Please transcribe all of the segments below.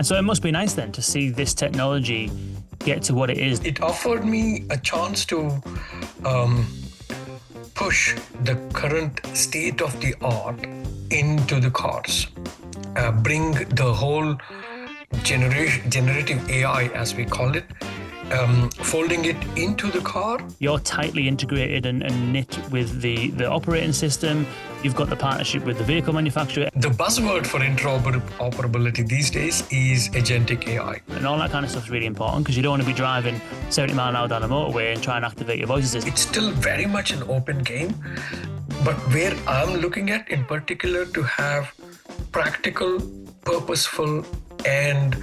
And so it must be nice then to see this technology get to what it is. It offered me a chance to push the current state of the art into the cars, bring the whole generative AI, as we call it, folding it into the car. You're tightly integrated and knit with the operating system. You've got the partnership with the vehicle manufacturer. The buzzword for interoperability these days is agentic AI. And all that kind of stuff is really important because you don't want to be driving 70 mile an hour down a motorway and try and activate your voice assistant. It's still very much an open game, but where I'm looking at in particular to have practical, purposeful, and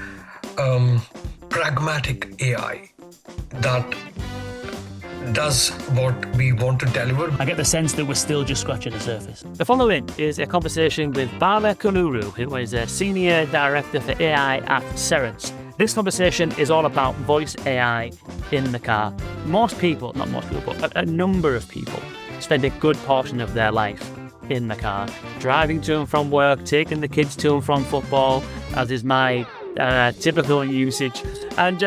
pragmatic AI that does what we want to deliver. I get the sense that we're still just scratching the surface. The following is a conversation with Bala Kolluru, who is a Senior Director for AI at Cerence. This conversation is all about voice AI in the car. Most people, not most people, but a number of people spend a good portion of their life in the car, driving to and from work, taking the kids to and from football, as is my typical usage. And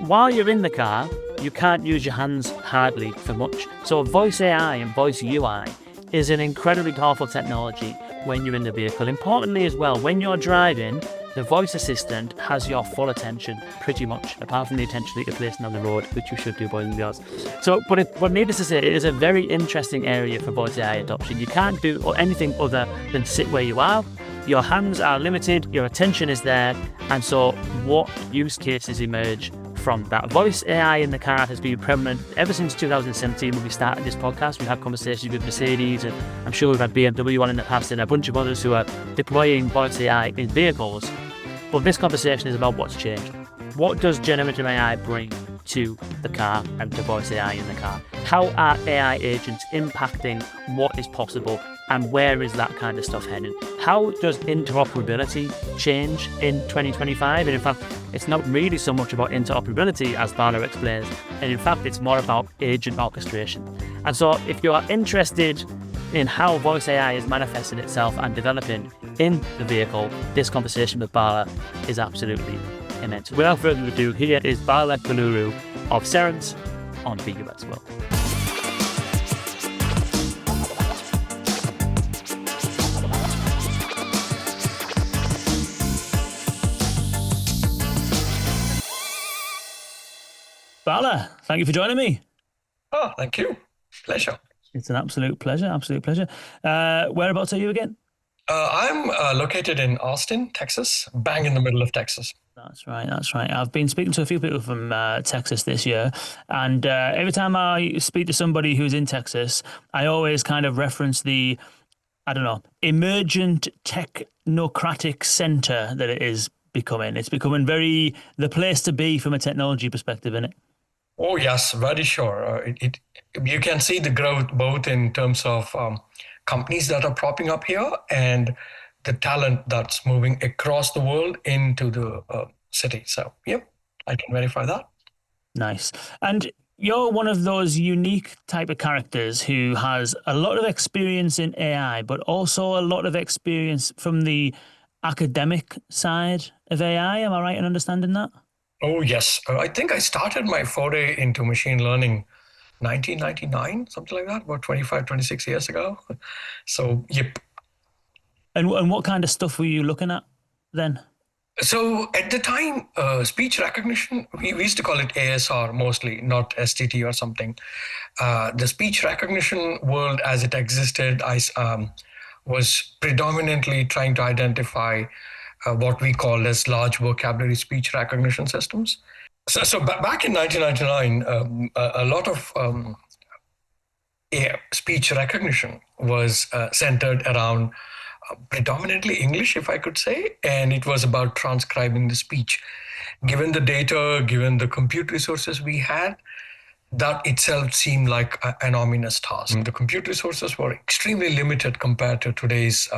while you're in the car, you can't use your hands hardly for much. So voice AI and voice UI is an incredibly powerful technology when you're in the vehicle. Importantly as well, when you're driving, the voice assistant has your full attention pretty much, apart from the attention that you're placing on the road, which you should do, boys and girls. So, but needless to say, it is a very interesting area for voice AI adoption. You can't do anything other than sit where you are. Your hands are limited, your attention is there, and so what use cases emerge from that? Voice AI in the car has been prevalent ever since 2017 when we started this podcast. We've had conversations with Mercedes, and I'm sure we've had BMW on in the past, and a bunch of others who are deploying voice AI in vehicles. But this conversation is about what's changed. What does generative AI bring to the car and to voice AI in the car? How are AI agents impacting what is possible, and where is that kind of stuff heading? How does interoperability change in 2025? And in fact, it's not really so much about interoperability as Bala explains, and in fact, it's more about agent orchestration. And so if you are interested in how voice AI is manifesting itself and developing in the vehicle, this conversation with Bala is absolutely immense. Without further ado, here is Bala Kolluru of Cerence on BUX World. Bala, thank you for joining me. Oh, thank you. Pleasure. It's an absolute pleasure, absolute pleasure. Whereabouts are you again? I'm located in Austin, Texas, bang in the middle of Texas. That's right, that's right. I've been speaking to a few people from Texas this year, and every time I speak to somebody who's in Texas, I always kind of reference the, emergent technocratic center that it is becoming. It's becoming very the place to be from a technology perspective, isn't it? Oh, yes, very sure. You can see the growth both in terms of companies that are propping up here and the talent that's moving across the world into the city. So, yep, I can verify that. Nice. And you're one of those unique type of characters who has a lot of experience in AI, but also a lot of experience from the academic side of AI. Am I right in understanding that? Oh, yes. I think I started my foray into machine learning 1999, something like that, about 25, 26 years ago. So, yep. And what kind of stuff were you looking at then? So at the time, speech recognition, we used to call it ASR mostly, not STT or something. The speech recognition world as it existed, I was predominantly trying to identify what we call as large vocabulary speech recognition systems. So back in 1999, a lot of speech recognition was centered around predominantly English, if I could say, and it was about transcribing the speech. Given the data, given the compute resources we had, that itself seemed like an ominous task. The compute resources were extremely limited compared to today's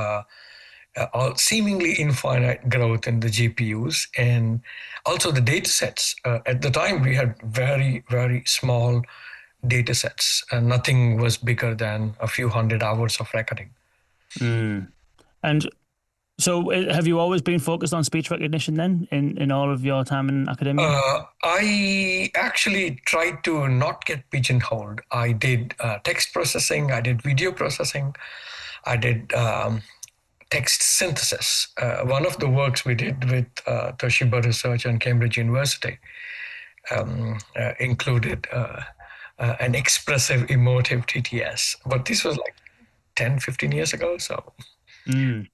seemingly infinite growth in the GPUs, and also the data sets. At the time, we had very, very small data sets, and nothing was bigger than a few hundred hours of recording. And So have you always been focused on speech recognition then in all of your time in academia? I actually tried to not get pigeonholed. I did text processing, I did video processing, I did text synthesis. One of the works we did with Toshiba Research and Cambridge University included an expressive emotive TTS. But this was like 10, 15 years ago. So, Mm.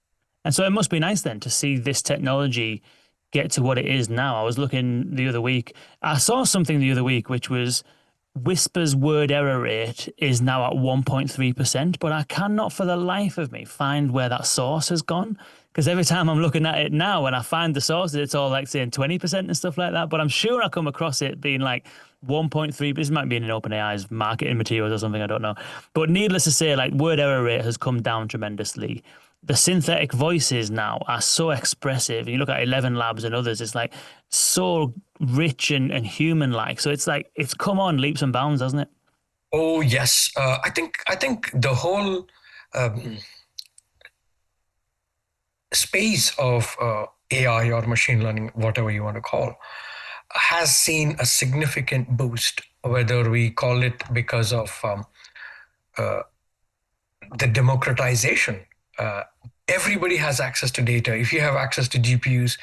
And so it must be nice then to see this technology get to what it is now. I was looking the other week. I saw something the other week which was Whisper's word error rate is now at 1.3%, but I cannot for the life of me find where that source has gone. Because every time I'm looking at it now, when I find the sources, it's all like saying 20% and stuff like that. But I'm sure I come across it being like 1.3. This might be in OpenAI's marketing materials or something, I don't know. But needless to say, like word error rate has come down tremendously. The synthetic voices now are so expressive. You look at 11 Labs and others, it's like so rich and human like. So it's like it's come on leaps and bounds, hasn't it? oh yes, I think the whole space of AI or machine learning, whatever you want to call, has seen a significant boost. Whether we call it because of the democratization. Everybody has access to data. If you have access to GPUs,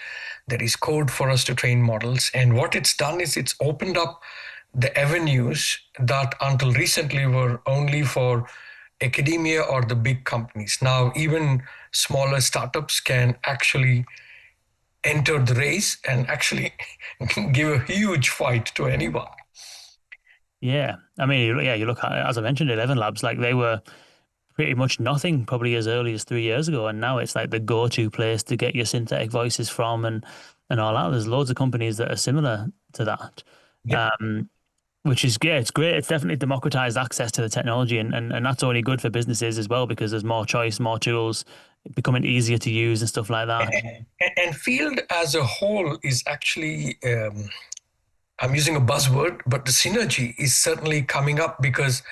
there is code for us to train models. And what it's done is it's opened up the avenues that until recently were only for academia or the big companies. Now, even smaller startups can actually enter the race and actually give a huge fight to anyone. Yeah. I mean, yeah, you look at, as I mentioned, 11 Labs, like they were pretty much nothing probably as early as 3 years ago. And now it's like the go-to place to get your synthetic voices from and all that. There's loads of companies that are similar to that. Yep. Which is great. It's great. It's definitely democratized access to the technology, and that's only good for businesses as well because there's more choice, more tools, becoming easier to use and stuff like that. And field as a whole is actually, I'm using a buzzword, but the synergy is certainly coming up because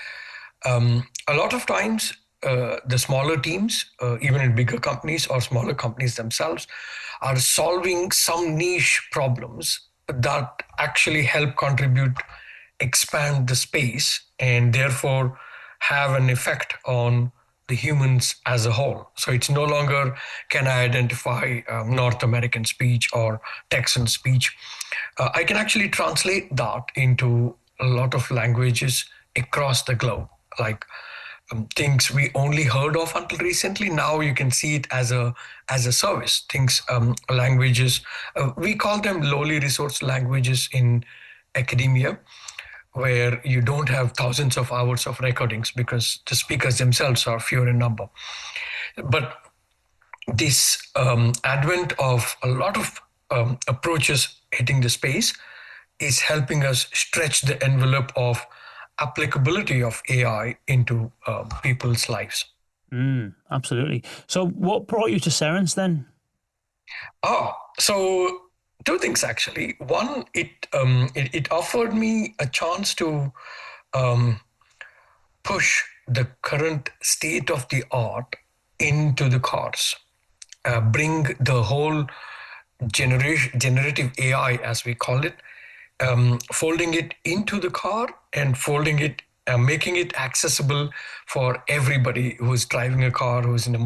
a lot of times the smaller teams, even in bigger companies or smaller companies themselves, are solving some niche problems that actually help contribute, expand the space, and therefore have an effect on the humans as a whole. So it's no longer can I identify North American speech or Texan speech. I can actually translate that into a lot of languages across the globe, like things we only heard of until recently. Now you can see it as a service. Things, languages, we call them lowly resourced languages in academia, where you don't have thousands of hours of recordings because the speakers themselves are fewer in number. But this advent of a lot of approaches hitting the space is helping us stretch the envelope of applicability of AI into people's lives. Absolutely. So, what brought you to Cerence then? So two things actually. One, it offered me a chance to um, push the current state of the art into the cars, bring the whole generative AI, as we call it, folding it into the car and folding it, making it accessible for everybody who's driving a car, who's in the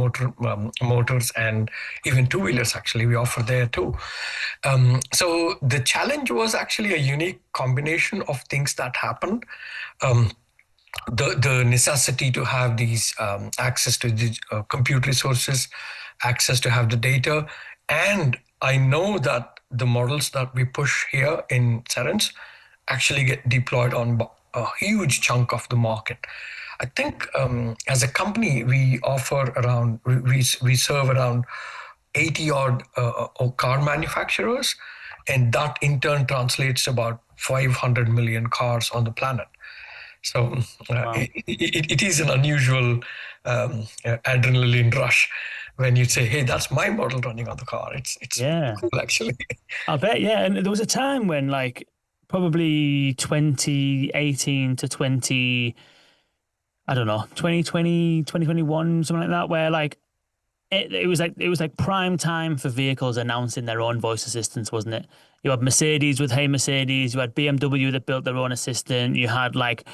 motors, and even two-wheelers. Actually, we offer there too. So the challenge was actually a unique combination of things that happened. The necessity to have these access to the compute resources, access to have the data, and I know that the models that we push here in Cerence actually get deployed on a huge chunk of the market. I think as a company, we offer around, we serve around 80 odd car manufacturers, and that in turn translates to about 500 million cars on the planet. So Wow. it is an unusual adrenaline rush when you say, "Hey, that's my model running on the car." It's Yeah, cool actually. I bet. Yeah, and there was a time when, like, probably 2018 to 20, I don't know, 2020, 2021, something like that, where like it was like prime time for vehicles announcing their own voice assistants, wasn't it? You had Mercedes with Hey Mercedes, you had BMW that built their own assistant, you had like,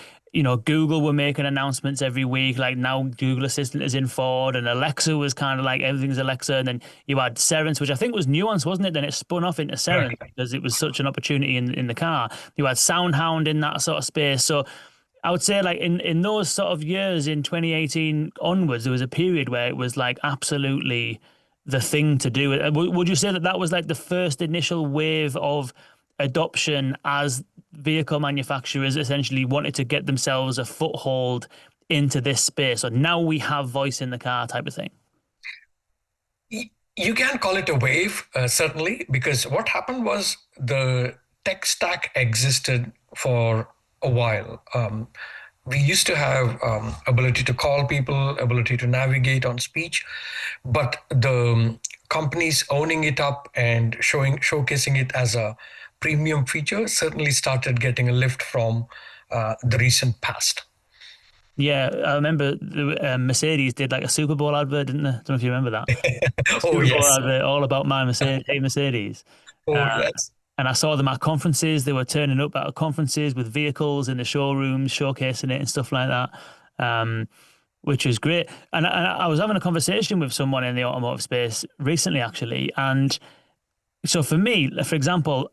Google were making announcements every week, like now Google Assistant is in Ford, and Alexa was kind of like everything's Alexa, and then you had Cerence, which I think was Nuance, wasn't it? Then it spun off into Cerence Right. because it was such an opportunity in the car. You had Soundhound in that sort of space, so I would say like in those sort of years in 2018 onwards, there was a period where it was like absolutely the thing to do. Would you say that that was like the first initial wave of adoption as vehicle manufacturers essentially wanted to get themselves a foothold into this space? So now we have voice in the car type of thing. You can call it a wave, certainly, because what happened was the tech stack existed for a while. We used to have ability to call people, ability to navigate on speech, but the companies owning it up and showcasing it as a premium feature certainly started getting a lift from the recent past. Yeah, I remember Mercedes did like a Super Bowl advert, didn't they? I don't know if you remember that. Oh, Super Bowl yes. advert, all about my Mercedes, hey Mercedes. Oh, Uh, yes. and I saw them at conferences. They were turning up at conferences with vehicles in the showrooms, showcasing it and stuff like that, which is great. And I was having a conversation with someone in the automotive space recently, actually. And so for me, for example,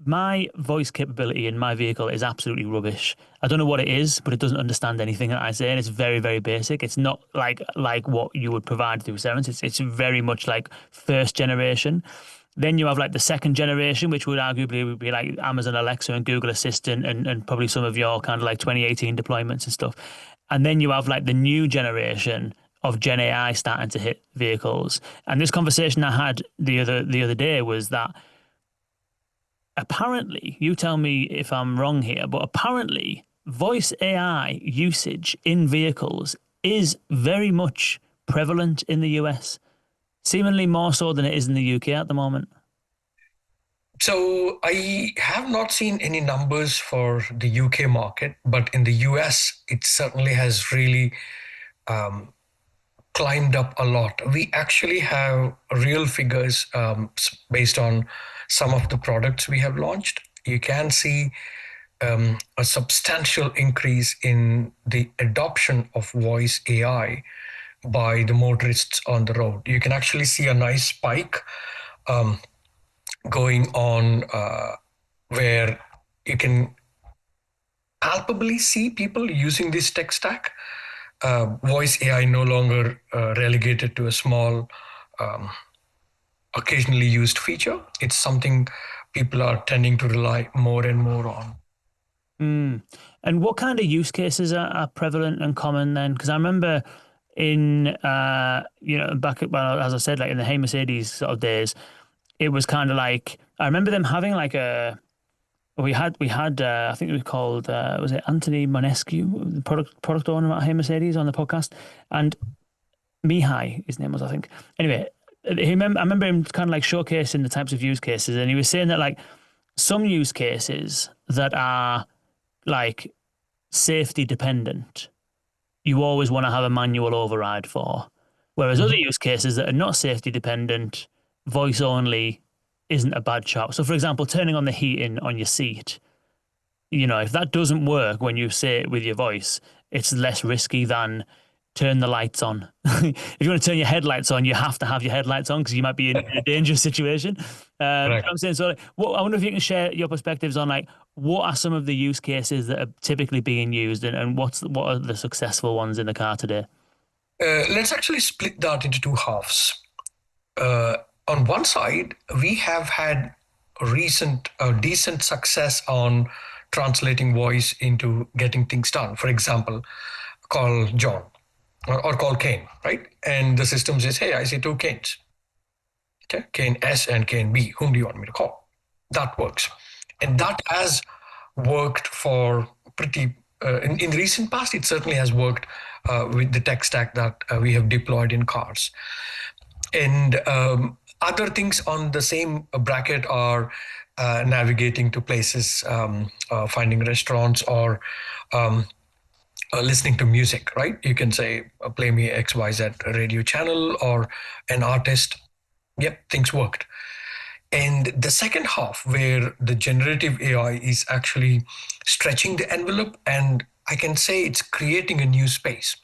my voice capability in my vehicle is absolutely rubbish. I don't know what it is, but it doesn't understand anything that I say, and it's very, very basic. It's not like what you would provide through Cerence. It's very much like first generation. Then you have like the second generation, which would arguably be like Amazon Alexa and Google Assistant and probably some of your kind of like 2018 deployments and stuff. And then you have like the new generation of Gen AI starting to hit vehicles. And this conversation I had the other day was that apparently, you tell me if I'm wrong here, but apparently voice AI usage in vehicles is very much prevalent in the US, seemingly more so than it is in the UK at the moment. So I have not seen any numbers for the UK market, but in the US, it certainly has really climbed up a lot. We actually have real figures based on some of the products we have launched. You can see a substantial increase in the adoption of voice AI by the motorists on the road. You can actually see a nice spike going on where you can palpably see people using this tech stack. Voice AI no longer relegated to a small, occasionally used feature. It's something people are tending to rely more and more on. And what kind of use cases are prevalent and common then? Because I remember in back well, as I said, like in the Hey Mercedes sort of days, it was kind of like I remember them having like we had I think it was called was it Anthony Monescu, the product owner at Hey Mercedes, on the podcast, and Mihai, his name was, I think. Anyway, I remember him kind of like showcasing the types of use cases, and he was saying that like some use cases that are like safety dependent, you always want to have a manual override for. Whereas other use cases that are not safety dependent, voice only isn't a bad shout. So, for example, turning on the heating on your seat, if that doesn't work when you say it with your voice, it's less risky than turn the lights on. If you want to turn your headlights on, you have to have your headlights on because you might be in a dangerous situation. Right. I'm saying, so I wonder if you can share your perspectives on like what are some of the use cases that are typically being used, and what are the successful ones in the car today? Let's actually split that into two halves. On one side, we have had decent success on translating voice into getting things done. For example, call John or call Kane, right? And the system says, hey, I see two Kanes. Okay, Kane S and Kane B. Whom do you want me to call? That works. And that has worked for pretty, in recent past, it certainly has worked with the tech stack that we have deployed in cars. And other things on the same bracket are navigating to places, finding restaurants, or listening to music, right? You can say, play me XYZ radio channel or an artist. Yep, things worked. And the second half, where the generative AI is actually stretching the envelope, and I can say it's creating a new space.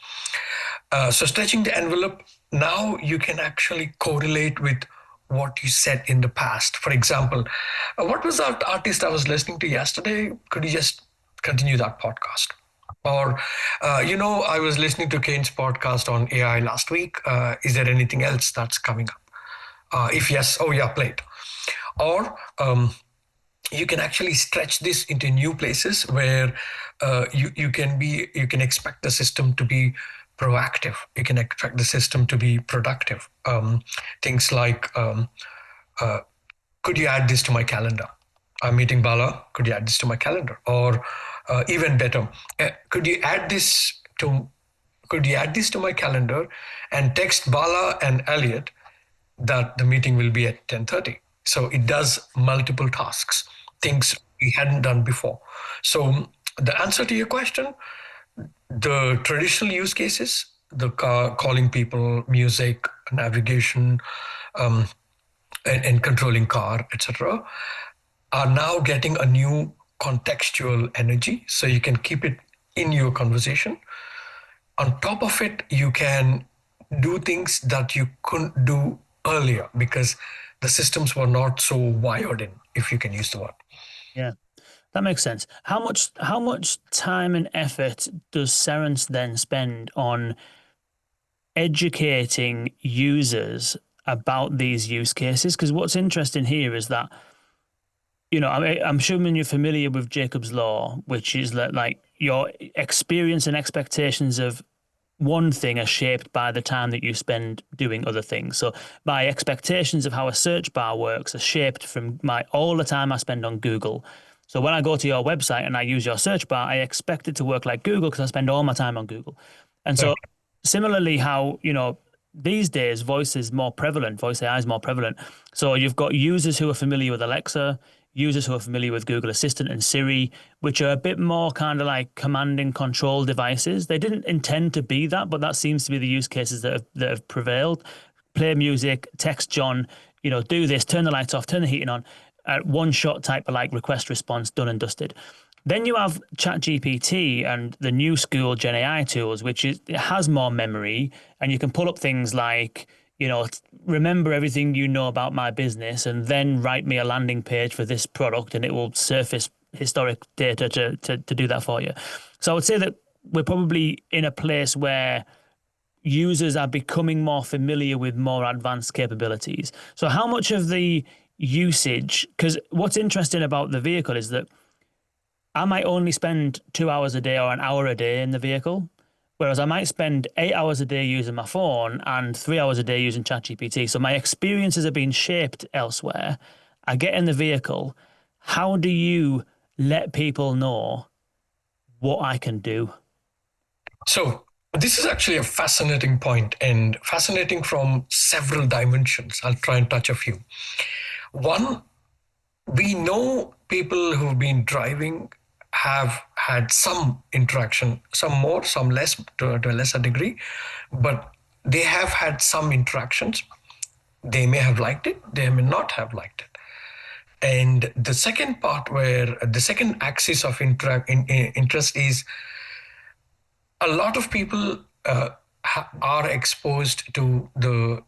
So, stretching the envelope, now you can actually correlate with what you said in the past. For example, what was that artist I was listening to yesterday? Could you just continue that podcast? Or, I was listening to Kane's podcast on AI last week. Is there anything else that's coming up? If yes, oh yeah, play it. Or you can actually stretch this into new places where you can expect the system to be proactive. You can expect the system to be productive. Things like, could you add this to my calendar? I'm meeting Bala. Could you add this to my calendar? Or even better, could you add this to my calendar and text Bala and Elliot that the meeting will be at 10:30. So it does multiple tasks, things we hadn't done before. So the answer to your question, the traditional use cases, the calling people, music, navigation, and controlling car, etc., are now getting a new contextual energy. So you can keep it in your conversation. On top of it, you can do things that you couldn't do earlier because the systems were not so wired in, if you can use the word. Yeah, that makes sense. How much time and effort does Cerence then spend on educating users about these use cases? Because what's interesting here is that, I'm assuming you're familiar with Jacob's Law, which is that like your experience and expectations of one thing are shaped by the time that you spend doing other things. So my expectations of how a search bar works are shaped from all the time I spend on Google. So when I go to your website and I use your search bar, I expect it to work like Google because I spend all my time on Google. And so similarly, how, these days voice AI is more prevalent. So you've got users who are familiar with Alexa, users who are familiar with Google Assistant and Siri, which are a bit more kind of like command and control devices. They didn't intend to be that, but that seems to be the use cases that have prevailed. Play music, text John, do this, turn the lights off, turn the heating on, one shot type of like request response, done and dusted. Then you have ChatGPT and the new school Gen AI tools, it has more memory, and you can pull up things like, remember everything you know about my business and then write me a landing page for this product, and it will surface historic data to do that for you. So I would say that we're probably in a place where users are becoming more familiar with more advanced capabilities. So how much of the usage, because what's interesting about the vehicle is that I might only spend 2 hours a day or an hour a day in the vehicle, whereas I might spend 8 hours a day using my phone and 3 hours a day using ChatGPT. So my experiences are being shaped elsewhere. I get in the vehicle. How do you let people know what I can do? So this is actually a fascinating point, and fascinating from several dimensions. I'll try and touch a few. One, we know people who've been driving have had some interaction, some more, some less, to a lesser degree, but they have had some interactions. They may have liked it, they may not have liked it. And the second part, where the second axis of interest is, a lot of people are exposed to the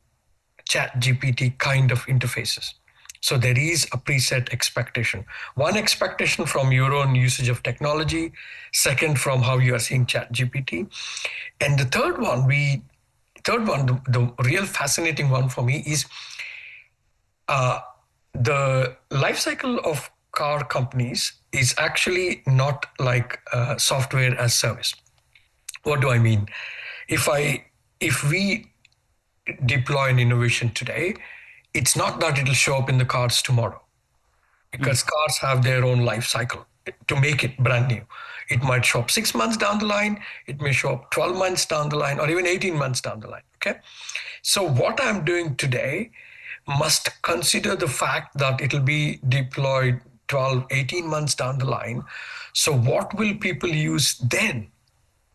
ChatGPT kind of interfaces. So there is a preset expectation. One expectation from your own usage of technology, second from how you are seeing ChatGPT. And the third one, the real fascinating one for me is the life cycle of car companies is actually not like software as service. What do I mean? If we deploy an innovation today, it's not that it'll show up in the cars tomorrow, because cars have their own life cycle to make it brand new. It might show up 6 months down the line, it may show up 12 months down the line, or even 18 months down the line, okay? So what I'm doing today must consider the fact that it'll be deployed 12, 18 months down the line. So what will people use then?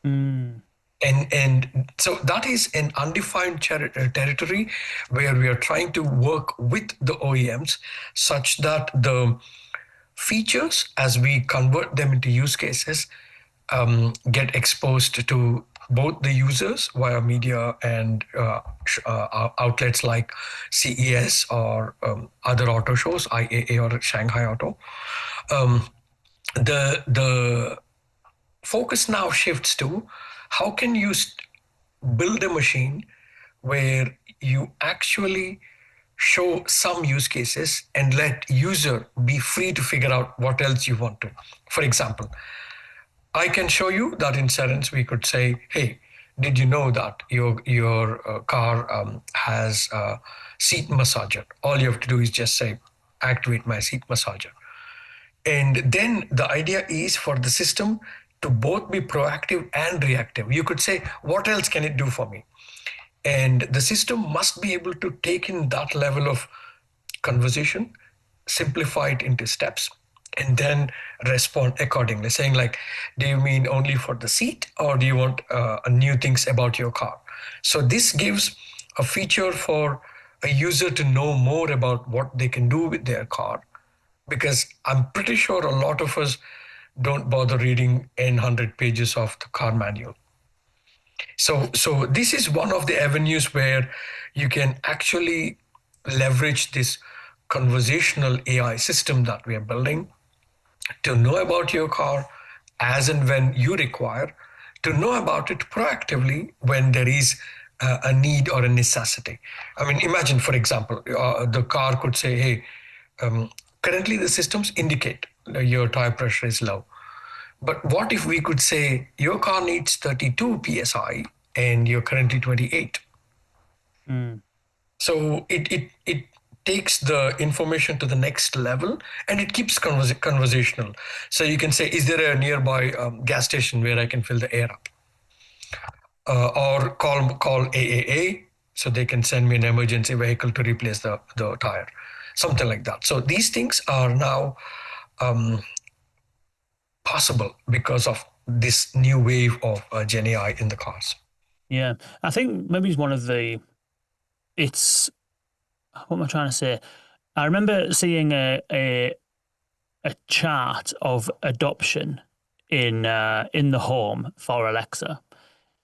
And so that is an undefined territory where we are trying to work with the OEMs such that the features, as we convert them into use cases, get exposed to both the users via media and outlets like CES or other auto shows, IAA or Shanghai Auto. The focus now shifts to how can you build a machine where you actually show some use cases and let user be free to figure out what else you want to. For example, I can show you that in Cerence we could say, hey, did you know that your car has a seat massager? All you have to do is just say, activate my seat massager. And then the idea is for the system to both be proactive and reactive. You could say, what else can it do for me? And the system must be able to take in that level of conversation, simplify it into steps, and then respond accordingly, saying like, do you mean only for the seat or do you want new things about your car? So this gives a feature for a user to know more about what they can do with their car, because I'm pretty sure a lot of us don't bother reading n 100 pages of the car manual. So this is one of the avenues where you can actually leverage this conversational AI system that we are building to know about your car as and when you require, to know about it proactively when there is a need or a necessity. I mean, imagine, for example, the car could say, hey, currently the systems indicate your tire pressure is low. But what if we could say your car needs 32 psi and you're currently 28? So it takes the information to the next level and it keeps conversational. So you can say, is there a nearby gas station where I can fill the air up? Or call AAA so they can send me an emergency vehicle to replace the tire, something like that. So these things are now possible because of this new wave of Gen AI in the cars. Yeah, I think maybe it's one of the, it's, what am I trying to say? I remember seeing a chart of adoption in the home for Alexa.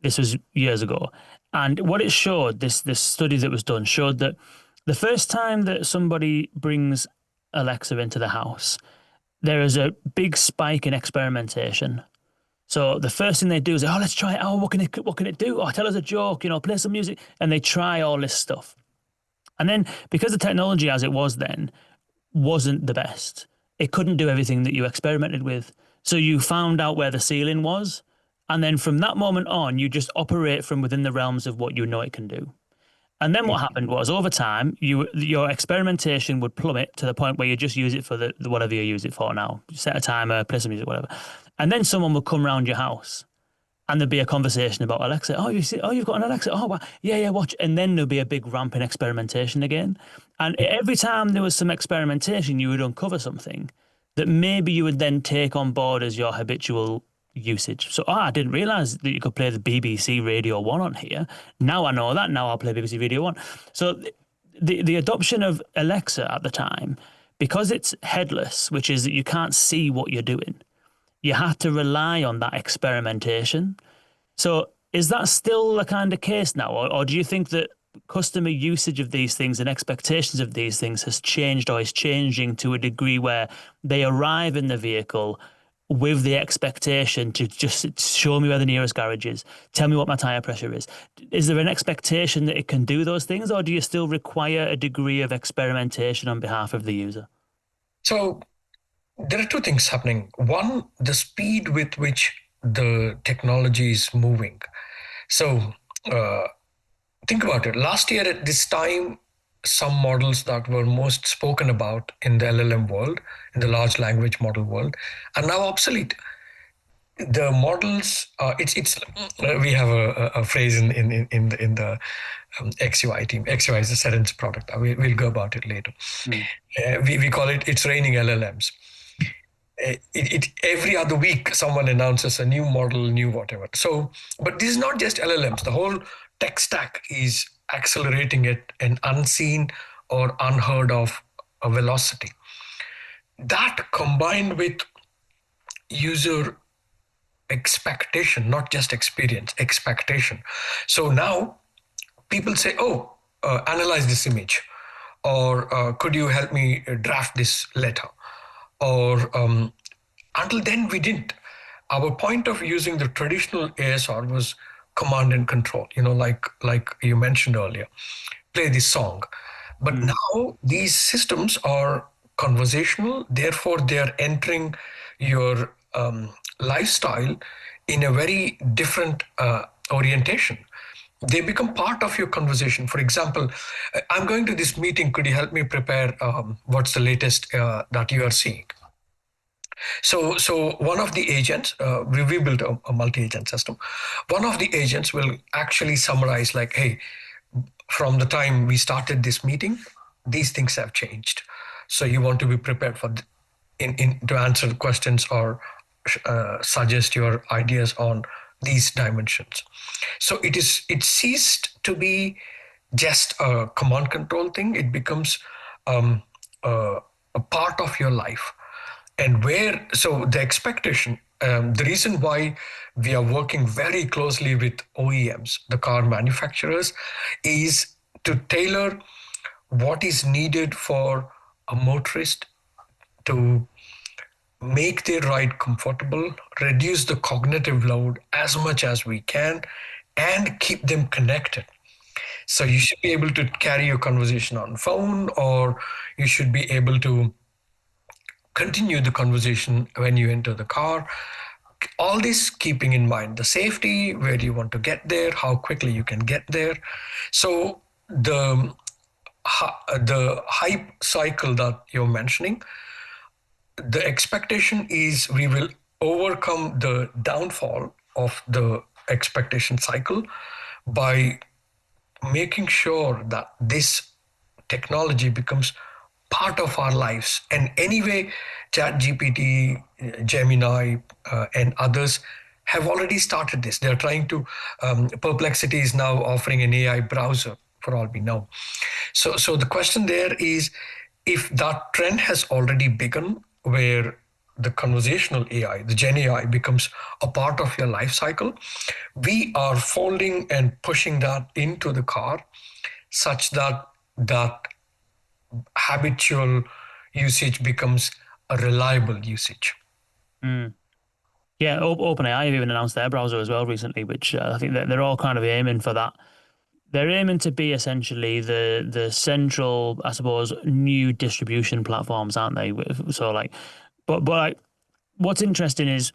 This was years ago, and what it showed, this study that was done showed that the first time that somebody brings Alexa into the house, there is a big spike in experimentation. So the first thing they do is, oh, let's try it. Oh, what can it do? Oh, tell us a joke, play some music. And they try all this stuff. And then because the technology as it was then wasn't the best, it couldn't do everything that you experimented with. So you found out where the ceiling was. And then from that moment on, you just operate from within the realms of what you know it can do. And then what happened was, over time, your experimentation would plummet to the point where you just use it for the whatever you use it for now. Set a timer, play some music, whatever. And then someone would come around your house and there'd be a conversation about Alexa. Oh, you've got an Alexa. Oh, wow. Yeah, watch. And then there'd be a big ramp in experimentation again. And every time there was some experimentation, you would uncover something that maybe you would then take on board as your habitual usage. So, I didn't realize that you could play the BBC Radio 1 on here. Now I know that. Now I'll play BBC Radio 1. So the adoption of Alexa at the time, because it's headless, which is that you can't see what you're doing, you have to rely on that experimentation. So is that still the kind of case now? Or do you think that customer usage of these things and expectations of these things has changed or is changing to a degree where they arrive in the vehicle with the expectation to just show me where the nearest garage is, tell me what my tire pressure is? Is there an expectation that it can do those things, or do you still require a degree of experimentation on behalf of the user? So there are two things happening. One, the speed with which the technology is moving. So think about it. Last year at this time, some models that were most spoken about in the LLM world, in the large language model world, are now obsolete. The models, we have a phrase in the XUI team. XUI is a Cerence product. We'll go about it later. We call it, it's raining LLMs. every other week someone announces a new model, new whatever. So, but this is not just LLMs. The whole tech stack is accelerating at an unseen or unheard of a velocity. That combined with user expectation, not just experience, expectation. So now people say, oh, analyze this image, or could you help me draft this letter? Or until then, we didn't. Our point of using the traditional ASR was command and control, like you mentioned earlier, play this song. But now these systems are conversational, therefore they are entering your lifestyle in a very different orientation. They become part of your conversation. For example, I'm going to this meeting, could you help me prepare what's the latest that you are seeing? So one of the agents, we built a multi-agent system. One of the agents will actually summarize like, hey, from the time we started this meeting, these things have changed. So you want to be prepared for to answer the questions or suggest your ideas on these dimensions. So it ceased to be just a command control thing. It becomes a part of your life. And so the expectation, the reason why we are working very closely with OEMs, the car manufacturers, is to tailor what is needed for a motorist to make their ride comfortable, reduce the cognitive load as much as we can, and keep them connected. So you should be able to carry your conversation on phone, or you should be able to continue the conversation when you enter the car. All this keeping in mind the safety, where you want to get there, how quickly you can get there. So the hype cycle that you're mentioning, the expectation is we will overcome the downfall of the expectation cycle by making sure that this technology becomes part of our lives. And anyway, ChatGPT, Gemini, and others have already started this. They're trying to, Perplexity is now offering an AI browser, for all we know. So the question there is, if that trend has already begun, where the conversational AI, the Gen AI, becomes a part of your life cycle, we are folding and pushing that into the car such that habitual usage becomes a reliable usage. Yeah, OpenAI have even announced their browser as well recently, which I think that they're all kind of aiming for that. They're aiming to be essentially the central, I suppose, new distribution platforms, aren't they? So like, but like, what's interesting is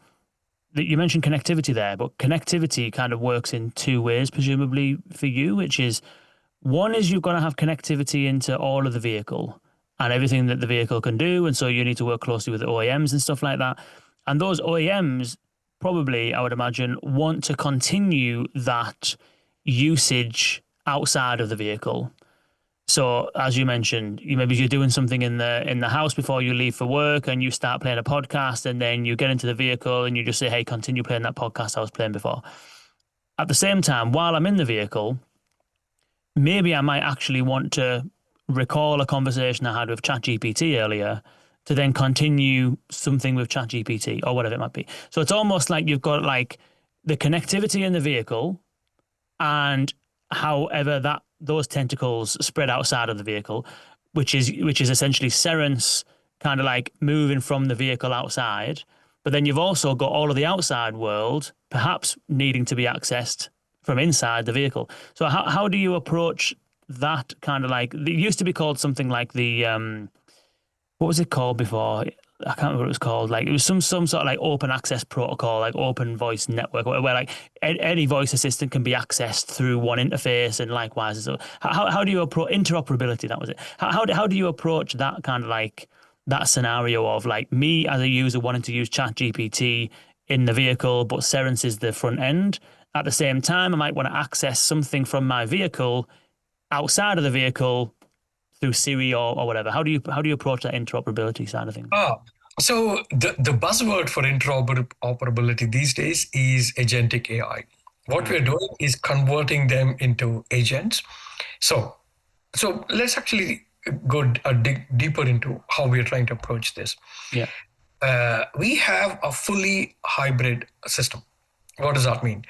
that you mentioned connectivity there, but connectivity kind of works in two ways, presumably for you, which is one is you're going to have connectivity into all of the vehicle and everything that the vehicle can do. And so you need to work closely with the OEMs and stuff like that. And those OEMs probably, I would imagine, want to continue that usage outside of the vehicle. So as you mentioned, maybe you're doing something in the house before you leave for work and you start playing a podcast, and then you get into the vehicle and you just say, hey, continue playing that podcast I was playing before. At the same time, while I'm in the vehicle, maybe I might actually want to recall a conversation I had with ChatGPT earlier to then continue something with ChatGPT or whatever it might be. So it's almost like you've got like the connectivity in the vehicle, and however those tentacles spread outside of the vehicle, which is essentially Cerence kind of like moving from the vehicle outside. But then you've also got all of the outside world perhaps needing to be accessed from inside the vehicle. So how do you approach that kind of like, it used to be called something like the, what was it called before? I can't remember what it was called. Like it was some sort of like open access protocol, like open voice network, where like any voice assistant can be accessed through one interface, and likewise. So how do you approach interoperability? That was it. How do you approach that kind of like that scenario of like me as a user wanting to use ChatGPT in the vehicle, but Cerence is the front end. At the same time, I might want to access something from my vehicle outside of the vehicle through Siri or whatever. How do you approach that interoperability side of things? So the buzzword for interoperability these days is agentic AI. What we're doing is converting them into agents. So let's actually go dig deeper into how we are trying to approach this. Yeah. We have a fully hybrid system. What does that mean?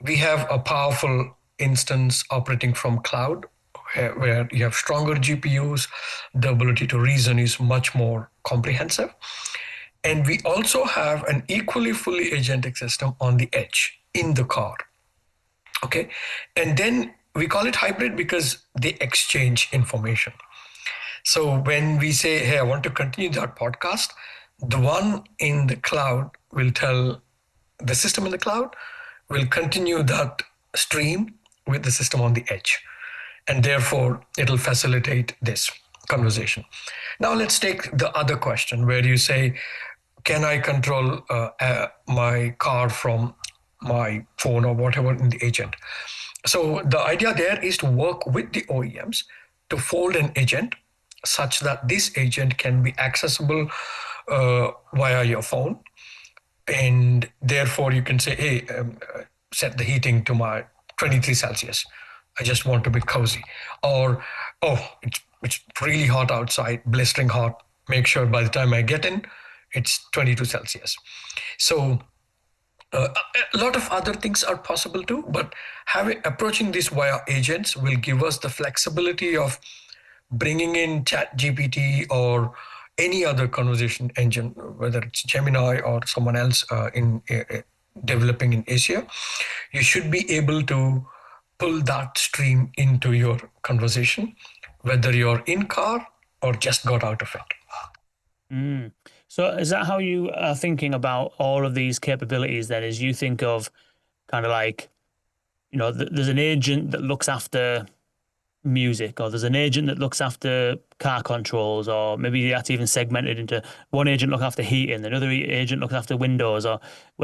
We have a powerful instance operating from cloud where you have stronger GPUs, the ability to reason is much more comprehensive. And we also have an equally fully agentic system on the edge in the car. Okay. And then we call it hybrid because they exchange information. So when we say, hey, I want to continue that podcast, the one in the cloud will tell the system in the cloud will continue that stream with the system on the edge. And therefore, it'll facilitate this conversation. Now, let's take the other question where you say, can I control my car from my phone or whatever in the agent? So the idea there is to work with the OEMs to fold an agent such that this agent can be accessible via your phone. And therefore you can say, hey, set the heating to my 23 Celsius. I just want to be cozy. Or, oh, it's really hot outside, blistering hot. Make sure by the time I get in, it's 22 Celsius. So a lot of other things are possible too, but approaching this via agents will give us the flexibility of bringing in Chat GPT or any other conversation engine, whether it's Gemini or someone else developing in Asia. You should be able to pull that stream into your conversation, whether you're in car or just got out of it. So is that how you are thinking about all of these capabilities then? Is you think of kind of like, there's an agent that looks after music, or there's an agent that looks after car controls, or maybe that's even segmented into one agent look after heating, another agent looks after windows, or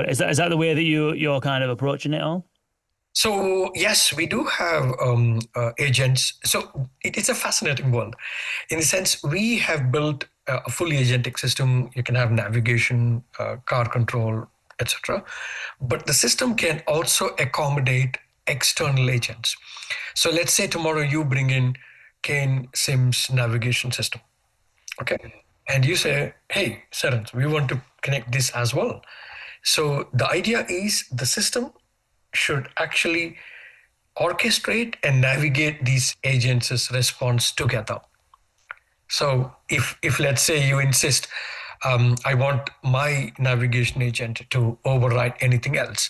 is that the way that you're kind of approaching it all? So yes, we do have agents. So it's a fascinating world in the sense we have built a fully agentic system. You can have navigation, car control, etc. But the system can also accommodate external agents. So let's say tomorrow you bring in Kane Sim's navigation system. Okay. And you say, hey, Cerence, we want to connect this as well. So the idea is the system should actually orchestrate and navigate these agents' response together. So if let's say you insist, I want my navigation agent to override anything else,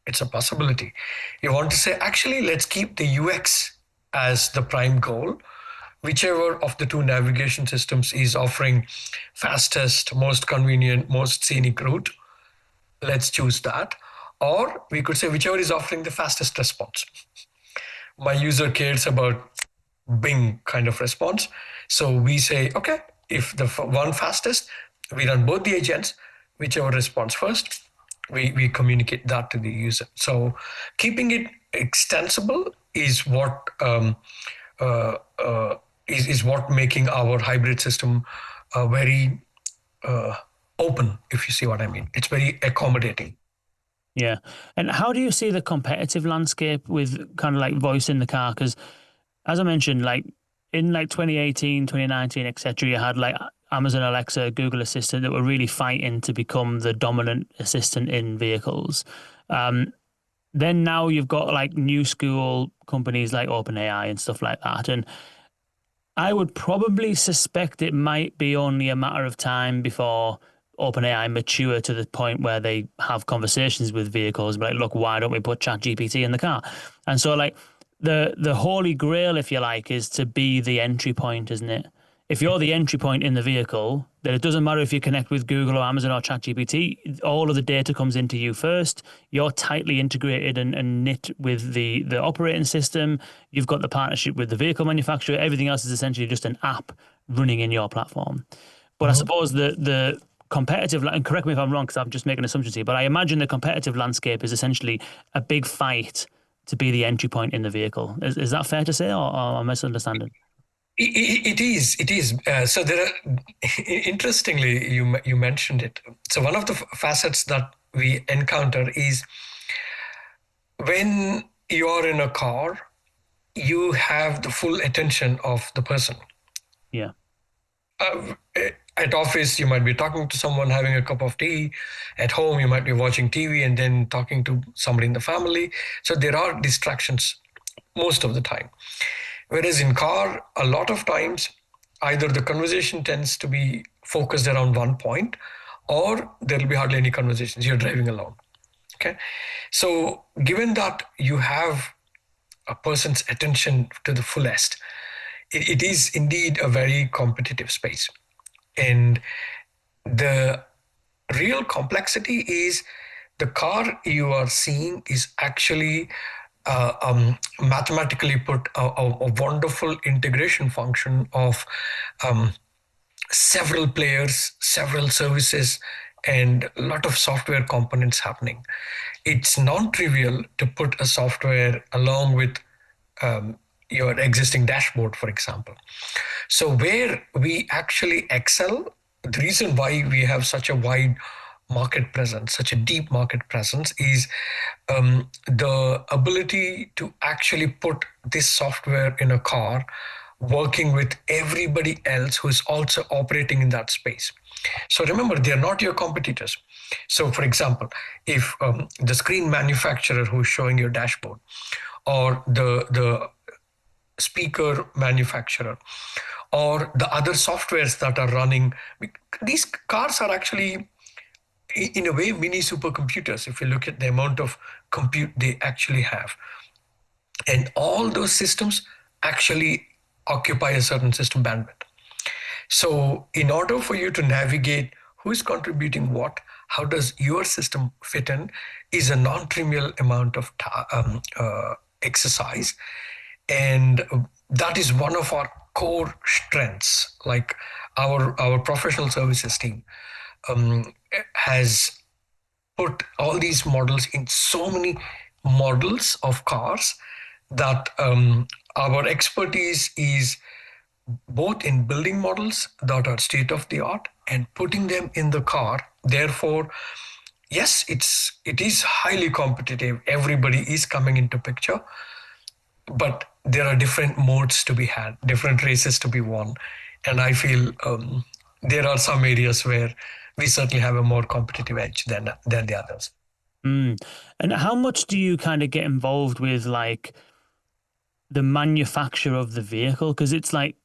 it's a possibility. You want to say, actually, let's keep the UX as the prime goal. Whichever of the two navigation systems is offering fastest, most convenient, most scenic route, let's choose that. Or we could say whichever is offering the fastest response. My user cares about Bing kind of response. So we say, okay, if the one fastest, we run both the agents, whichever responds first, we communicate that to the user. So keeping it extensible is what is what making our hybrid system very open, if you see what I mean. It's very accommodating. Yeah. And how do you see the competitive landscape with kind of like voice in the car? Because as I mentioned, like in like 2018, 2019, etc., you had like Amazon Alexa, Google Assistant that were really fighting to become the dominant assistant in vehicles. Then now you've got like new school companies like OpenAI and stuff like that. And I would probably suspect it might be only a matter of time before OpenAI mature to the point where they have conversations with vehicles, like, look, why don't we put ChatGPT in the car? And so, like, the holy grail, if you like, is to be the entry point, isn't it? If you're the entry point in the vehicle, then it doesn't matter if you connect with Google or Amazon or ChatGPT. All of the data comes into you first. You're tightly integrated and knit with the operating system. You've got the partnership with the vehicle manufacturer. Everything else is essentially just an app running in your platform. But I suppose the competitive, and correct me if I'm wrong because I'm just making assumptions here, but I imagine the competitive landscape is essentially a big fight to be the entry point in the vehicle. Is that fair to say, or am I misunderstanding? It is. It is. So there are, interestingly, you mentioned it. So one of the facets that we encounter is when you are in a car, you have the full attention of the person. Yeah. Uh, at office, you might be talking to someone, having a cup of tea. At home, you might be watching TV and then talking to somebody in the family. So there are distractions most of the time. Whereas in car, a lot of times, either the conversation tends to be focused around one point, or there will be hardly any conversations. You're driving alone. Okay. So given that you have a person's attention to the fullest, it is indeed a very competitive space. And the real complexity is the car you are seeing is actually mathematically put a wonderful integration function of several players, several services, and a lot of software components happening. It's non-trivial to put a software along with your existing dashboard, for example. So where we actually excel, the reason why we have such a wide market presence, such a deep market presence, is the ability to actually put this software in a car, working with everybody else who is also operating in that space. So remember, they are not your competitors. So for example, if the screen manufacturer who's showing your dashboard, or the speaker manufacturer, or the other softwares that are running, these cars are actually in a way mini supercomputers if you look at the amount of compute they actually have. And all those systems actually occupy a certain system bandwidth. So in order for you to navigate who is contributing what, how does your system fit in, is a non-trivial amount of exercise. And that is one of our core strengths. Like our professional services team has put all these models in so many models of cars that our expertise is both in building models that are state of the art and putting them in the car. Therefore, yes, it is highly competitive. Everybody is coming into picture, but there are different modes to be had, different races to be won. And I feel there are some areas where we certainly have a more competitive edge than the others. And how much do you kind of get involved with like the manufacture of the vehicle? Because it's like,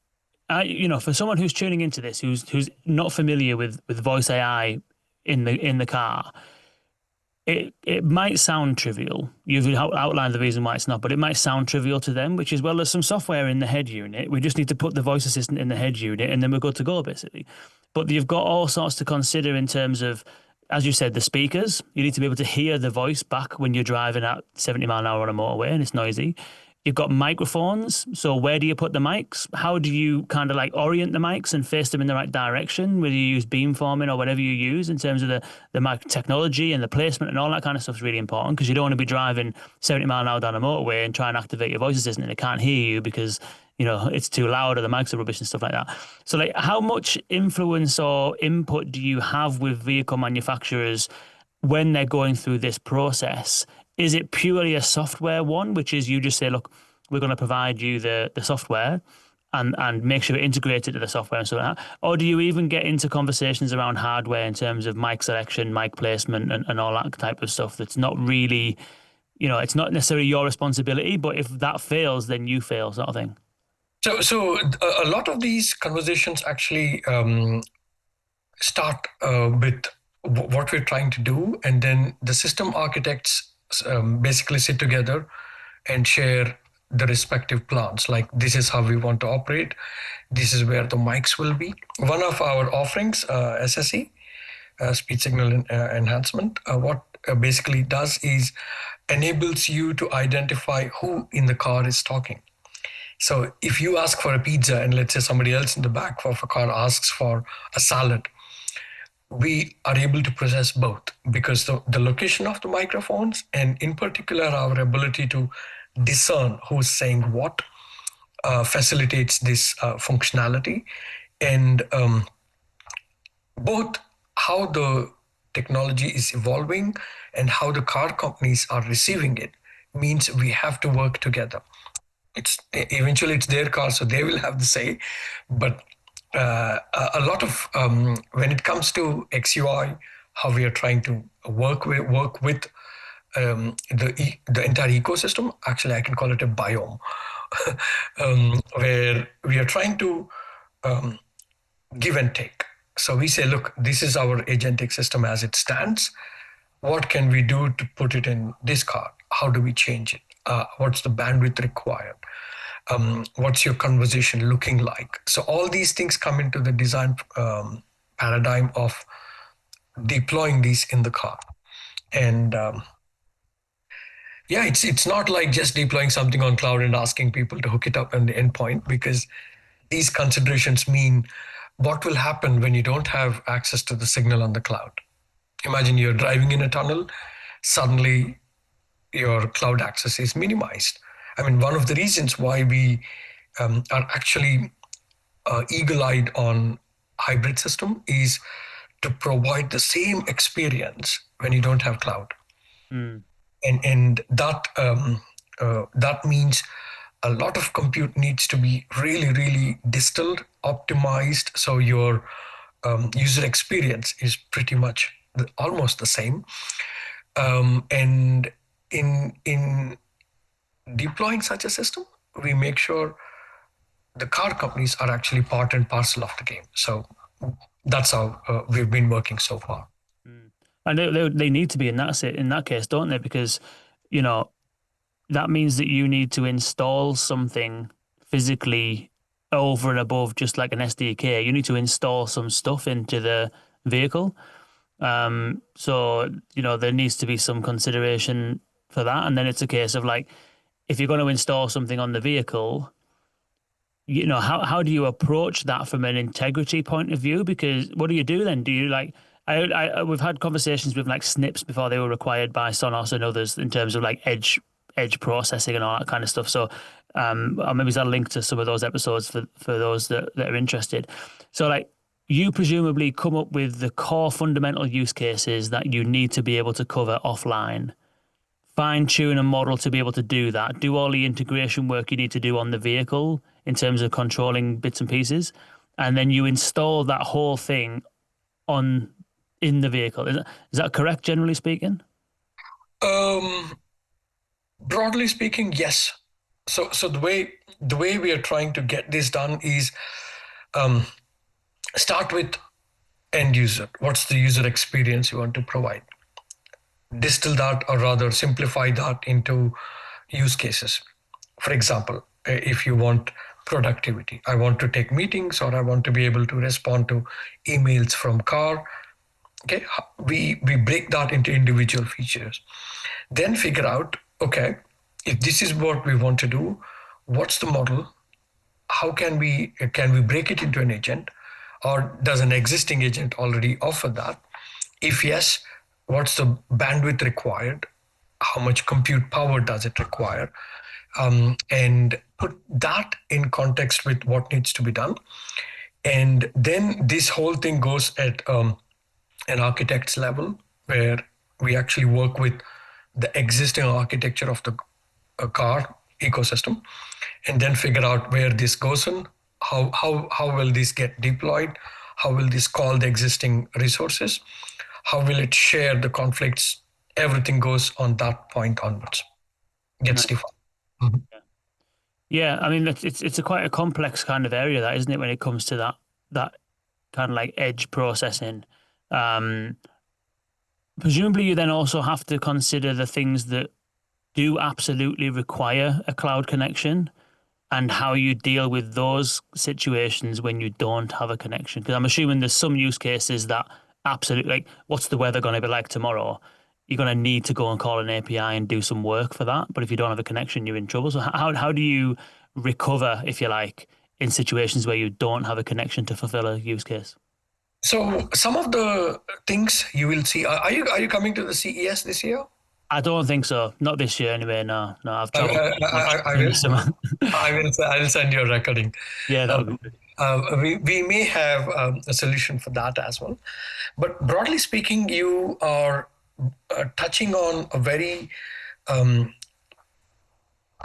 for someone who's tuning into this, who's not familiar with voice AI in the car, it might sound trivial. You've outlined the reason why it's not, but it might sound trivial to them, which is, well, there's some software in the head unit. We just need to put the voice assistant in the head unit and then we're good to go, basically. But you've got all sorts to consider in terms of, as you said, the speakers. You need to be able to hear the voice back when you're driving at 70 mile an hour on a motorway and it's noisy. You've got microphones. So where do you put the mics? How do you kind of like orient the mics and face them in the right direction? Whether you use beamforming or whatever you use in terms of the mic technology and the placement and all that kind of stuff is really important, because you don't want to be driving 70 mile an hour down a motorway and try and activate your voice assistant and it can't hear you because, it's too loud or the mics are rubbish and stuff like that. So like, how much influence or input do you have with vehicle manufacturers when they're going through this process? Is it purely a software one, which is you just say, look, we're going to provide you the software and make sure it integrated to the software and so on? Or do you even get into conversations around hardware in terms of mic selection, mic placement and all that type of stuff that's not really, it's not necessarily your responsibility, but if that fails, then you fail, sort of thing? So a lot of these conversations actually start with what we're trying to do, and then the system architects basically sit together and share the respective plans. Like, this is how we want to operate. This is where the mics will be. One of our offerings, SSE, speech signal enhancement, what basically does is enables you to identify who in the car is talking. So if you ask for a pizza and let's say somebody else in the back of a car asks for a salad, we are able to process both, because the location of the microphones and in particular our ability to discern who's saying what facilitates this functionality, and both how the technology is evolving and how the car companies are receiving it means we have to work together. It's eventually it's their car, so they will have the say. But a lot of when it comes to XUI, how we are trying to work with the entire ecosystem. Actually, I can call it a biome, where we are trying to give and take. So we say, look, this is our agentic system as it stands. What can we do to put it in this car? How do we change it? What's the bandwidth required? What's your conversation looking like? So all these things come into the design paradigm of deploying these in the car. And yeah, it's not like just deploying something on cloud and asking people to hook it up on the endpoint, because these considerations mean what will happen when you don't have access to the signal on the cloud. Imagine you're driving in a tunnel, suddenly your cloud access is minimized. I mean, one of the reasons why we are actually eagle-eyed on hybrid system is to provide the same experience when you don't have cloud. And that means a lot of compute needs to be really, really distilled, optimized, so your user experience is pretty much almost the same. And in deploying such a system, we make sure the car companies are actually part and parcel of the game. So that's how we've been working so far. And they need to be in that case, don't they? Because, you know, that means that you need to install something physically over and above just like an SDK. You need to install some stuff into the vehicle. So, you know, there needs to be some consideration for that. And then it's a case of like, if you're going to install something on the vehicle, you know, how do you approach that from an integrity point of view? Because what do you do then? Do you like, we've had conversations with like SNPs before they were required by Sonos and others in terms of like edge processing and all that kind of stuff. So or maybe there's a link to some of those episodes for those that are interested. So like, you presumably come up with the core fundamental use cases that you need to be able to cover offline, fine tune a model to be able to do that, do all the integration work you need to do on the vehicle in terms of controlling bits and pieces, and then you install that whole thing in the vehicle. Is that correct, generally speaking? Broadly speaking, yes. So the way we are trying to get this done is start with end user. What's the user experience you want to provide? Distill that, or rather simplify that into use cases. For example, if you want productivity, I want to take meetings, or I want to be able to respond to emails from car. Okay, we break that into individual features. Then figure out, okay, if this is what we want to do, what's the model? How can we break it into an agent, or does an existing agent already offer that? If yes, what's the bandwidth required? How much compute power does it require? And put that in context with what needs to be done. And then this whole thing goes at an architect's level, where we actually work with the existing architecture of the car ecosystem, and then figure out where this goes in, how will this get deployed, how will this call the existing resources, how will it share the conflicts. Everything goes on that point onwards, gets defined. Mm-hmm. Yeah, I mean, it's quite a complex kind of area, that, isn't it, when it comes to that kind of like edge processing. Presumably you then also have to consider the things that do absolutely require a cloud connection, and how you deal with those situations when you don't have a connection. Because I'm assuming there's some use cases that absolutely, like, what's the weather going to be like tomorrow? You're going to need to go and call an API and do some work for that. But if you don't have a connection, you're in trouble. So how do you recover, if you like, in situations where you don't have a connection to fulfill a use case? So some of the things you will see, are you coming to the CES this year? I don't think so. Not this year anyway. No, I've I, travelled I, much I in will the summer. I'll send you a recording. Yeah, that would be good. We may have a solution for that as well. But broadly speaking, you are touching on a very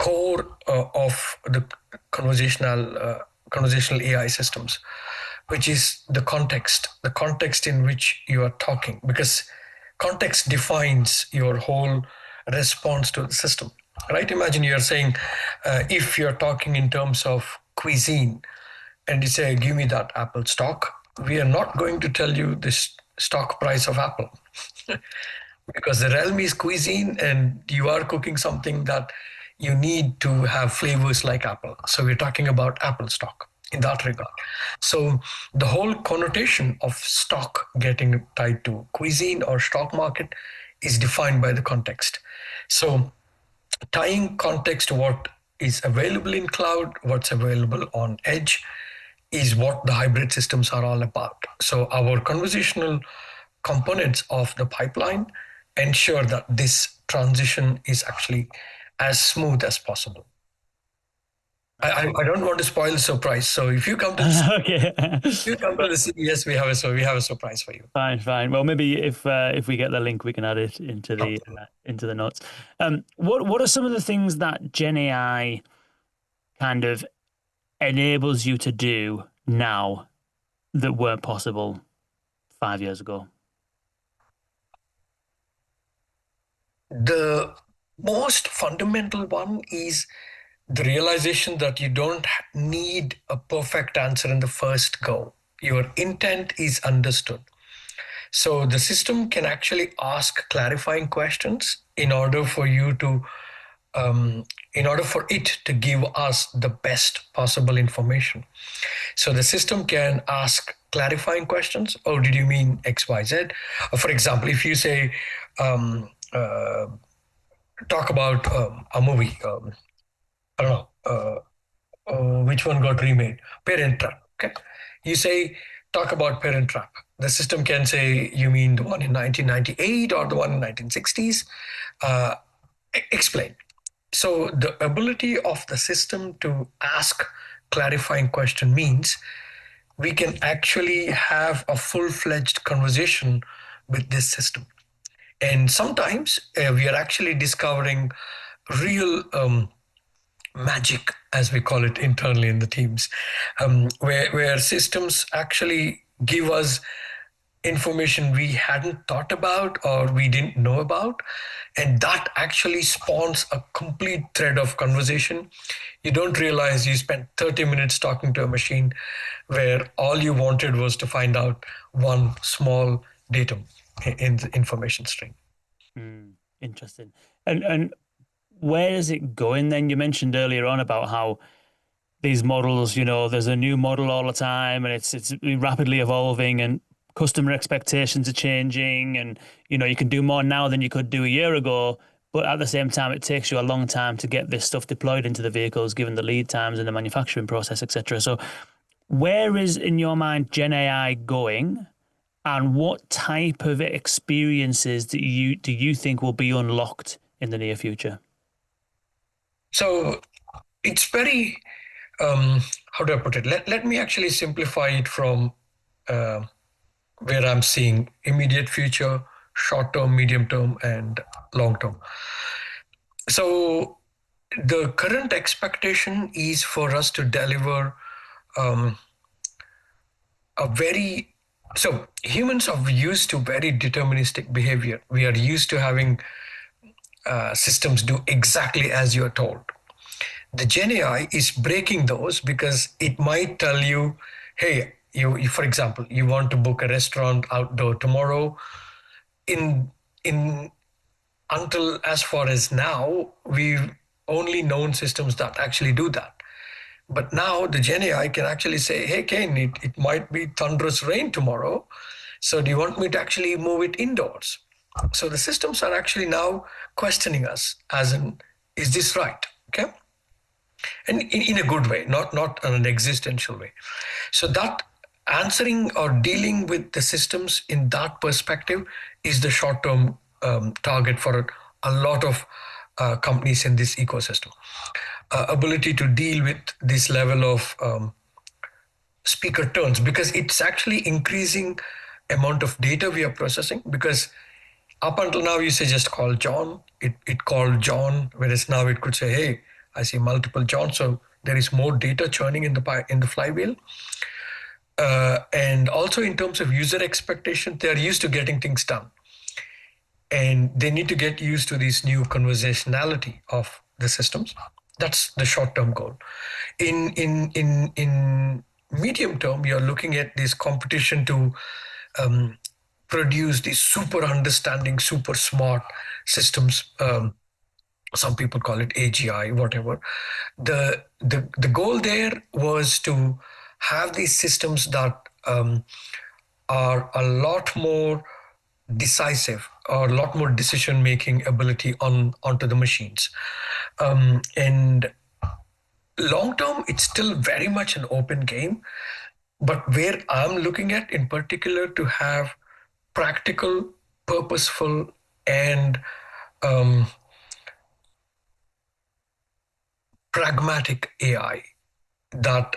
core of the conversational AI systems, which is the context in which you are talking, because context defines your whole response to the system, right? Imagine you're saying, if you're talking in terms of cuisine, and you say, give me that Apple stock, we are not going to tell you this stock price of Apple because the realm is cuisine and you are cooking something that you need to have flavors like Apple. So we're talking about Apple stock in that regard. So the whole connotation of stock getting tied to cuisine or stock market is defined by the context. So tying context to what is available in cloud, what's available on edge, is what the hybrid systems are all about. So our conversational components of the pipeline ensure that this transition is actually as smooth as possible. I don't want to spoil the surprise. So if you come to the Okay. CES, we have a surprise for you. Fine. Well, maybe if we get the link, we can add it into the notes. What are some of the things that Gen AI kind of enables you to do now that weren't possible 5 years ago? The most fundamental one is the realization that you don't need a perfect answer in the first go. Your intent is understood. So the system can actually ask clarifying questions in order for you to, in order for it to give us the best possible information. So the system can ask clarifying questions. Oh, did you mean X, Y, Z? For example, if you say, talk about a movie, I don't know, which one got remade? Parent Trap. Okay. You say, talk about Parent Trap. The system can say, you mean the one in 1998 or the one in 1960s? Explain. So the ability of the system to ask clarifying question means we can actually have a full-fledged conversation with this system. And sometimes we are actually discovering real magic, as we call it internally in the teams, where systems actually give us information we hadn't thought about or we didn't know about. And that actually spawns a complete thread of conversation. You don't realize you spent 30 minutes talking to a machine where all you wanted was to find out one small datum in the information stream. Interesting. And where is it going then? You mentioned earlier on about how these models, there's a new model all the time and it's rapidly evolving and customer expectations are changing and, you can do more now than you could do a year ago. But at the same time, it takes you a long time to get this stuff deployed into the vehicles, given the lead times and the manufacturing process, etc. So where is, in your mind, Gen AI going? And what type of experiences do you think will be unlocked in the near future? So it's very, how do I put it? Let me actually simplify it from where I'm seeing immediate future, short term, medium term, and long term. So the current expectation is for us to deliver so humans are used to very deterministic behavior. We are used to having systems do exactly as you're told. The Gen AI is breaking those because it might tell you, hey, you for example, you want to book a restaurant outdoor tomorrow. Until as far as now, we've only known systems that actually do that. But now the Gen AI can actually say, hey, Kane, it might be thunderous rain tomorrow. So do you want me to actually move it indoors? So the systems are actually now questioning us as in, is this right? Okay. And in a good way, not in an existential way. So that answering or dealing with the systems in that perspective is the short-term target for a lot of companies in this ecosystem. Ability to deal with this level of speaker turns, because it's actually increasing amount of data we are processing. Because up until now, you say just call John, it called John, whereas now it could say, hey, I see multiple John. So there is more data churning in the flywheel. And also in terms of user expectation, they are used to getting things done. And they need to get used to this new conversationality of the systems. That's the short-term goal. In medium term, you're looking at this competition to produce these super understanding, super smart systems. Some people call it AGI, whatever. The goal there was to have these systems that are a lot more decisive, or a lot more decision making ability onto the machines. And long term, it's still very much an open game. But where I'm looking at in particular to have practical, purposeful, and pragmatic AI that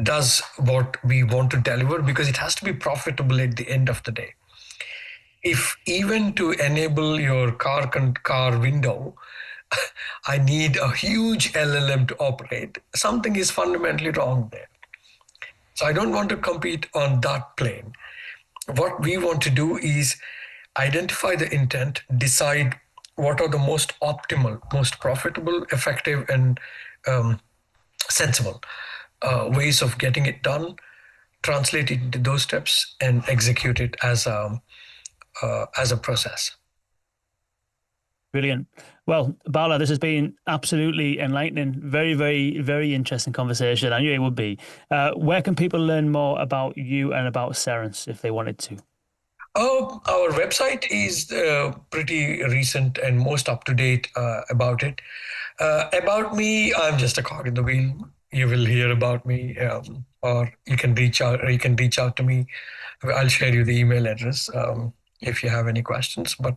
does what we want to deliver, because it has to be profitable at the end of the day. If even to enable your car window, I need a huge LLM to operate, something is fundamentally wrong there. So I don't want to compete on that plane. What we want to do is identify the intent, decide what are the most optimal, most profitable, effective, and sensible ways of getting it done, translate it into those steps, and execute it as a process. Brilliant. Well, Bala, this has been absolutely enlightening. Very, very, very interesting conversation. I knew it would be. Where can people learn more about you and about Cerence if they wanted to? Our website is pretty recent and most up to date about it. About me, I'm just a cog in the wheel. You will hear about me, or you can reach out. Or you can reach out to me. I'll share you the email address if you have any questions. But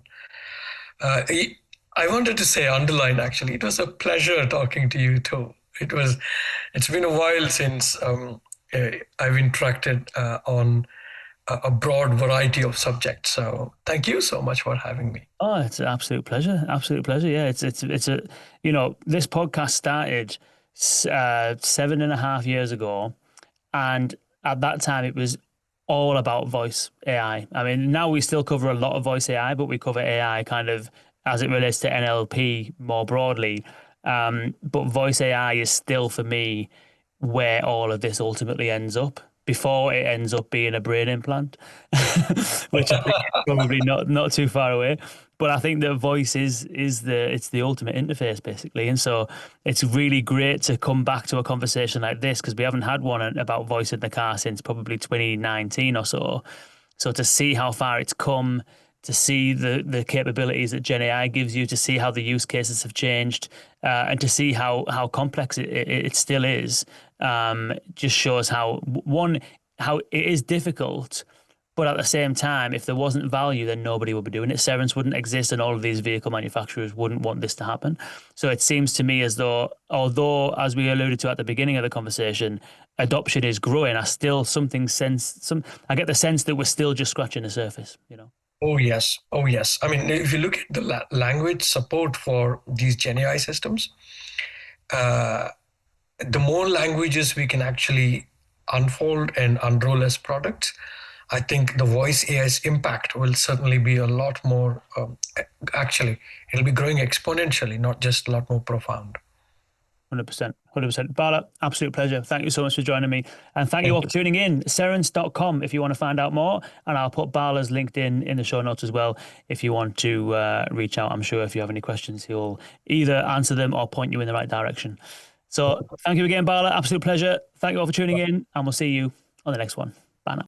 I wanted to say, underline, actually, it was a pleasure talking to you too. It's been a while since I've interacted on a broad variety of subjects. So thank you so much for having me. Oh, it's an absolute pleasure. Absolute pleasure. Yeah, it's a, this podcast started 7.5 years ago, and at that time it was all about voice AI. I mean, now we still cover a lot of voice AI, but we cover AI kind of as it relates to NLP more broadly. But voice AI is still, for me, where all of this ultimately ends up, before it ends up being a brain implant, which I think is probably not too far away. But I think the voice is the ultimate interface, basically. And so it's really great to come back to a conversation like this, because we haven't had one about voice in the car since probably 2019 or so. So to see how far it's come, to see the capabilities that Gen AI gives you, to see how the use cases have changed, and to see how complex it still is, just shows how it is difficult. But at the same time, if there wasn't value, then nobody would be doing it. Cerence wouldn't exist, and all of these vehicle manufacturers wouldn't want this to happen. So it seems to me as though, although, as we alluded to at the beginning of the conversation, adoption is growing, I get the sense that we're still just scratching the surface, Oh, yes. Oh, yes. I mean, if you look at the language support for these Gen AI systems, the more languages we can actually unfold and unroll as products, I think the voice AI's impact will certainly be a lot more, actually, it'll be growing exponentially, not just a lot more profound. 100%. Bala, absolute pleasure. Thank you so much for joining me. And thank you all for tuning in. Cerence.com if you want to find out more. And I'll put Bala's LinkedIn in the show notes as well if you want to reach out. I'm sure if you have any questions, he'll either answer them or point you in the right direction. So thank you again, Bala. Absolute pleasure. Thank you all for tuning in, and we'll see you on the next one. Bye now.